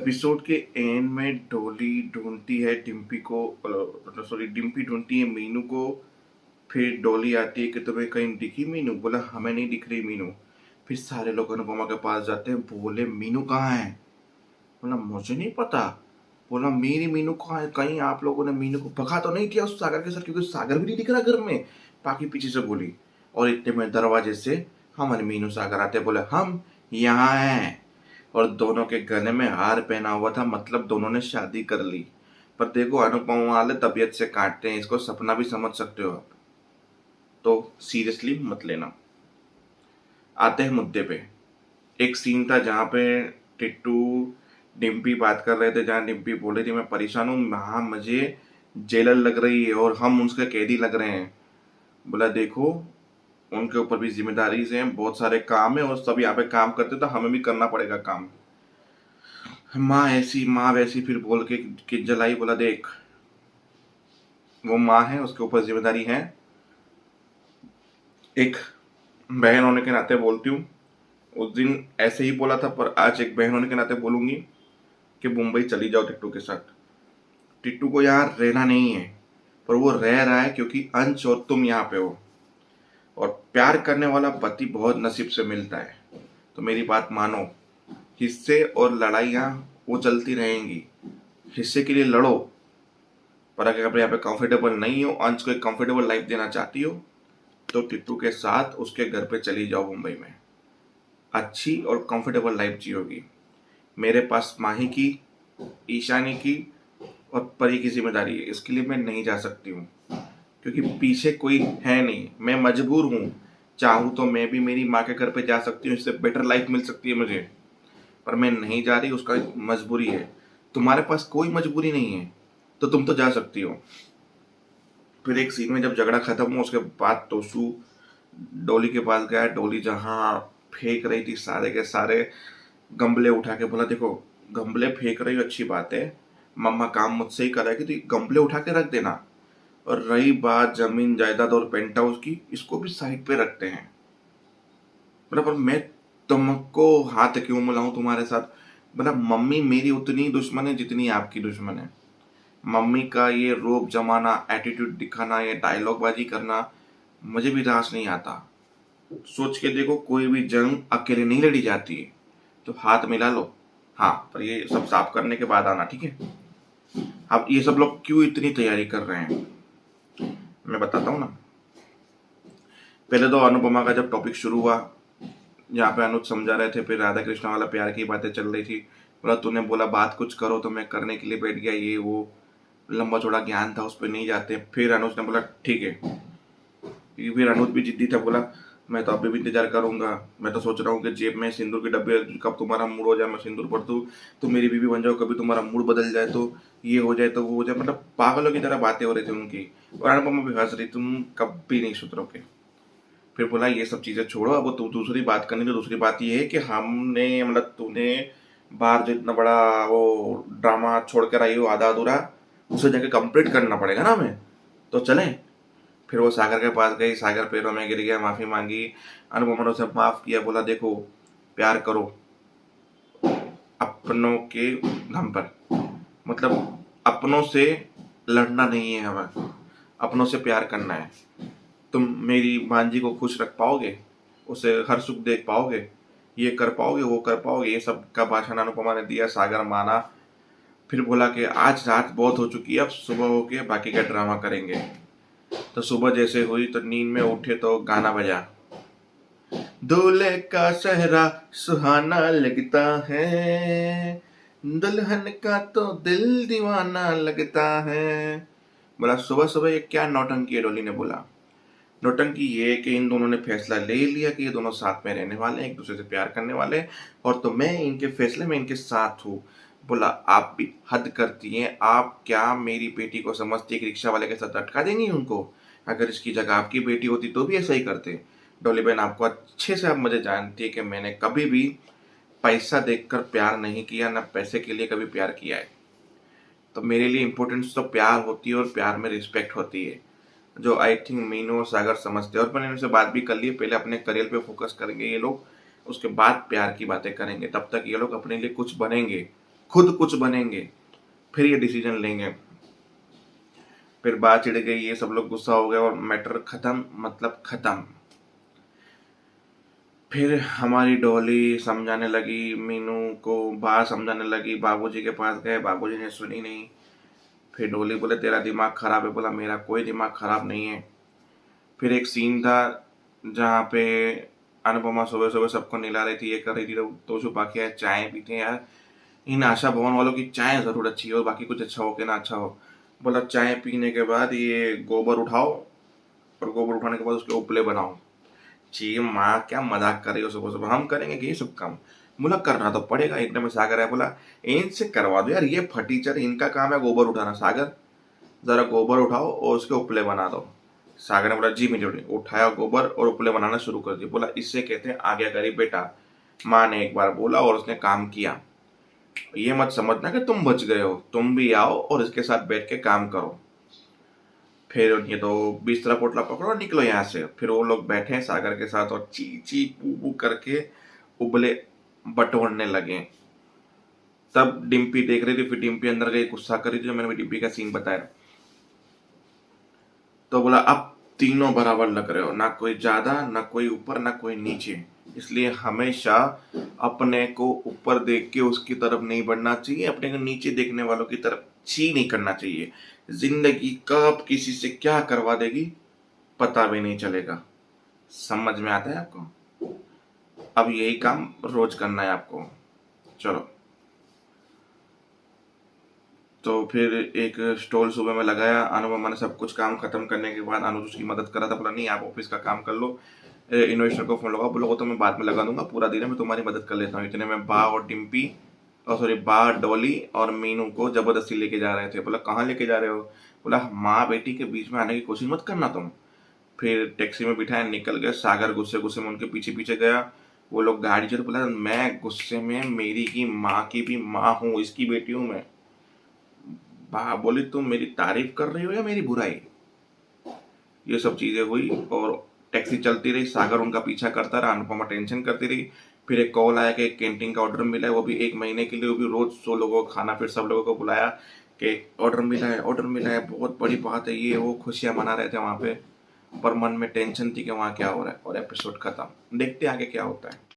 Episode के and में डोली ढूंढती है डिम्पी को, सॉरी डिम्पी ढूंढती है मीनू को। फिर डोली आती है कि तुम्हें कहीं दिखी मीनू? बोला हमें नहीं दिख रही मीनू। फिर सारे लोग अनुपमा के पास जाते हैं, बोले मीनू कहाँ है? बोला मुझे नहीं पता। बोला मेरी मीनू कहाँ है? कहीं आप लोगों ने मीनू को भगा तो नहीं दिया उस सागर के साथ, क्योंकि सागर भी नहीं दिख रहा घर में। बाकी पीछे से बोली और इतने में दरवाजे से हमारे मीनू सागर आते, बोले हम यहाँ हैं। और दोनों के गले में हार पहना हुआ था, मतलब दोनों ने शादी कर ली। पर देखो अनुपमा वाले तबीयत से काटते हैं, इसको सपना भी समझ सकते हो आप, तो सीरियसली मत लेना। आते हैं मुद्दे पे। एक सीन था जहाँ पे टिट्टू डिम्पी बात कर रहे थे, जहाँ डिम्पी बोल रही थी मैं परेशान हूँ, हाँ मुझे जेलर लग रही है और हम उसके कैदी लग रहे हैं। बोला देखो उनके ऊपर भी जिम्मेदारी से हैं, बहुत सारे काम है और सब यहाँ पे काम करते तो हमें भी करना पड़ेगा काम। माँ ऐसी माँ वैसी, फिर बोल के जलाई। बोला देख वो माँ है, उसके ऊपर जिम्मेदारी है। एक बहन होने के नाते बोलती हूँ, उस दिन ऐसे ही बोला था पर आज एक बहन होने के नाते बोलूंगी कि मुंबई चली जाओ टिट्टू के साथ। टिट्टू को यहाँ रहना नहीं है, पर वो रह रहा है क्योंकि अंश और तुम यहाँ पे हो। और प्यार करने वाला पति बहुत नसीब से मिलता है, तो मेरी बात मानो। हिस्से और लड़ाइयाँ वो चलती रहेंगी, हिस्से के लिए लड़ो। पर अगर यहाँ पे कंफर्टेबल नहीं हो, अंश को एक कंफर्टेबल लाइफ देना चाहती हो, तो टिट्टू के साथ उसके घर पे चली जाओ मुंबई में। अच्छी और कंफर्टेबल लाइफ जियोगी। मेरे पास माही की, ईशानी की और परी की जिम्मेदारी है, इसके लिए मैं नहीं जा सकती हूँ क्योंकि पीछे कोई है नहीं, मैं मजबूर हूँ। चाहूँ तो मैं भी मेरी माँ के घर पे जा सकती हूँ, इससे बेटर लाइफ मिल सकती है मुझे, पर मैं नहीं जा रही, उसका मजबूरी है। तुम्हारे पास कोई मजबूरी नहीं है तो तुम तो जा सकती हो। फिर एक सीन में जब झगड़ा खत्म हुआ उसके बाद तोशु डोली के पास गया। डोली जहाँ फेंक रही थी सारे के सारे गमले उठा के, बोला देखो गमले फेंक रही हो अच्छी बात है, मम्मा काम मुझसे ही कराएगी, तो ये गमले उठा के रख देना। और रही बात जमीन जायदाद और पेंट हाउस की, इसको भी साइड पे रखते हैं। मतलब पर मैं तुमको हाथ क्यों मिलाऊं तुम्हारे साथ? मतलब मम्मी मेरी उतनी दुश्मन है जितनी आपकी दुश्मन है। मम्मी का ये रोब जमाना, एटीट्यूड दिखाना, ये डायलॉग बाजी करना मुझे भी रास नहीं आता। सोच के देखो कोई भी जंग अकेले नहीं लड़ी जाती है, तो हाथ मिला लो। हाँ पर ये सब साफ करने के बाद आना, ठीक है? अब ये सब लोग क्यों इतनी तैयारी कर रहे हैं मैं बताता हूँ ना। पहले तो अनुपमा का जब टॉपिक शुरू हुआ, जहाँ पे अनुज समझा रहे थे, फिर राधा कृष्ण वाला प्यार की बातें चल रही थी। बोला तूने बोला बात कुछ करो तो मैं करने के लिए बैठ गया, ये वो लंबा चौड़ा ज्ञान था, उस पर नहीं जाते। फिर अनुज ने बोला ठीक है, क्योंकि फिर अनुज भी जिद्दी था। बोला मैं तो अभी भी इंतजार करूंगा, मैं तो सोच रहा हूँ कि जेब में सिंदूर के डब्बे, कब तुम्हारा मूड हो जाए मैं सिंदूर भर दूँ, तुम मेरी बीवी बन जाओ, कभी तुम्हारा मूड बदल जाए तो ये हो जाए तो वो हो जाए। मतलब पागलों की तरह बातें हो रही थी उनकी, और अनुपमा भी हंस रही, तुम कभी नहीं सुधरोगे। फिर बोला ये सब चीजें छोड़ो, अब तू दूसरी बात करनी। तो दूसरी बात ये है कि हमने, मतलब तूने बाहर जो इतना बड़ा वो ड्रामा छोड़ कर आई हो आधा अधूरा, उसे जाके कंप्लीट करना पड़ेगा ना हमें, तो चलें। फिर वो सागर के पास गई, सागर पैरों में गिर गया, माफी मांगी। अनुपमा ने उसे माफ किया। बोला देखो प्यार करो अपनों के दम पर, मतलब अपनों से लड़ना नहीं है हमें, अपनों से प्यार करना है। तुम मेरी भांजी को खुश रख पाओगे, उसे हर सुख देख पाओगे, ये कर पाओगे वो कर पाओगे, ये सब का भाषण अनुपमा ने दिया। सागर माना। फिर बोला कि आज रात बहुत हो चुकी है, अब सुबह होके बाकी का ड्रामा करेंगे। तो सुबह जैसे हुई तो नींद में उठे तो गाना बजा, दूल्हे का सेहरा सुहाना लगता है, दुल्हन का तो दिल दीवाना लगता है। बोला सुबह सुबह ये क्या नौटंकी है? डोली ने बोला नौटंकी ये कि इन दोनों ने फैसला ले लिया कि ये दोनों साथ में रहने वाले हैं, एक दूसरे से प्यार करने वाले हैं, और तो मैं इनके फैसले में इनके साथ हूँ। बोला आप भी हद करती हैं, आप क्या मेरी बेटी को समझती है कि रिक्शा वाले के साथ अटका देंगी उनको? अगर इसकी जगह आपकी बेटी होती तो भी ऐसा ही करते। डोली बहन आपको अच्छे से आप मुझे जानती है कि मैंने कभी भी पैसा देखकर प्यार नहीं किया, ना पैसे के लिए कभी प्यार किया है। तो मेरे लिए इम्पोर्टेंस तो प्यार होती है और प्यार में रिस्पेक्ट होती है, जो आई थिंक मीनू और सागर समझते हैं। और मैंने उनसे बात भी कर ली, पहले अपने करियर पे फोकस करेंगे ये लोग, उसके बाद प्यार की बातें करेंगे। तब तक ये लोग अपने लिए कुछ बनेंगे, खुद कुछ बनेंगे, फिर ये डिसीजन लेंगे। फिर बात चिढ़ गई, ये सब लोग गुस्सा हो गए और मैटर खत्म, मतलब खत्म। फिर हमारी डॉली समझाने लगी, मीनू को बात समझाने लगी, बाबूजी के पास गए, बाबूजी ने सुनी नहीं। फिर डॉली बोले तेरा दिमाग खराब है, बोला मेरा कोई दिमाग खराब नहीं है। फिर एक सीन था जहाँ पे अनुपमा सुबह सुबह सबको निला रही थी, ये कर रही थी, तो छुपा के चाय पीते हैं यार, इन आशा भवन वालों की चाय जरूर अच्छी हो, बाकी कुछ अच्छा हो कि ना अच्छा हो। बोला चाय पीने के बाद ये गोबर उठाओ, और गोबर उठाने के बाद उसके उपले बनाओ। ची माँ क्या मजाक कर रही हो, सुबह सुबह हम करेंगे कि ये सब काम? बोला करना तो पड़ेगा, एकदम सागर है, बोला इनसे करवा दो यार, ये फटीचर इनका काम है गोबर उठाना। सागर जरा गोबर उठाओ और उसके उपले बना दो। सागर ने बोला जी मेजोड़ी। उठाया गोबर और उपले बनाना शुरू कर दिया। बोला इससे कहते हैं आज्ञाकारी बेटा। माँ ने एक बार बोला और उसने काम किया। ये मत समझना कि तुम बच गए हो, तुम भी आओ और इसके साथ बैठ के काम करो। फिर ये तो बिस्तरा पोटला पकड़ो और निकलो यहाँ से। फिर वो लोग बैठे सागर के साथ और ची ची पू पू करके उबले बटोरने लगे। तब डिम्पी देख रही थी, फिर डिम्पी अंदर गई, गुस्सा कर रही थी, जो मैंने डिम्पी का सीन बताया। तो बोला अब तीनों बराबर लग रहे हो, ना कोई ज्यादा, ना कोई ऊपर, ना कोई नीचे। इसलिए हमेशा अपने को ऊपर देख के उसकी तरफ नहीं बढ़ना चाहिए, अपने को नीचे देखने वालों की तरफ ची नहीं करना चाहिए। जिंदगी कब किसी से क्या करवा देगी पता भी नहीं चलेगा। समझ में आता है आपको? अब यही काम रोज करना है आपको। चलो, तो फिर एक स्टॉल सुबह में लगाया। अनुपमा ने सब कुछ काम खत्म करने के बाद अनुज उसकी मदद करा था। बोला नहीं आप ऑफिस का काम कर लो, इन्वेस्टर को फोन लगाओ, बोलो वो तो मैं बाद में लगा दूंगा, पूरा दिन है मैं तुम्हारी मदद कर लेता हूँ। इतने में बा और डिम्पी, और सॉरी बा, डॉली और मीनू को जबरदस्ती लेके जा रहे थे। बोला कहाँ लेके जा रहे हो? बोला माँ बेटी के बीच में आने की कोशिश मत करना तुम। फिर टैक्सी में बिठाया, निकल गए। सागर गुस्से गुस्से में उनके पीछे पीछे गया। वो लोग गाड़ी चल। बोला मैं गुस्से में मेरी की माँ की भी माँ हूँ, इसकी बेटी हूँ मैं। बा बोली तुम मेरी तारीफ कर रही हो या मेरी बुराई? ये सब चीजें हुई और टैक्सी चलती रही। सागर उनका पीछा करता रहा, अनुपमा टेंशन करती रही। फिर एक कॉल आया कि एक कैंटीन का ऑर्डर मिला है, वो भी 1 महीने के लिए, वो भी रोज 100 लोगों को खाना। फिर सब लोगों को बुलाया कि ऑर्डर मिला है, ऑर्डर मिला है, बहुत बड़ी बात है, ये वो खुशियां मना रहे थे वहां पे। पर मन में टेंशन थी कि वहां क्या हो रहा है। और एपिसोड खत्म। देखते आगे क्या होता है।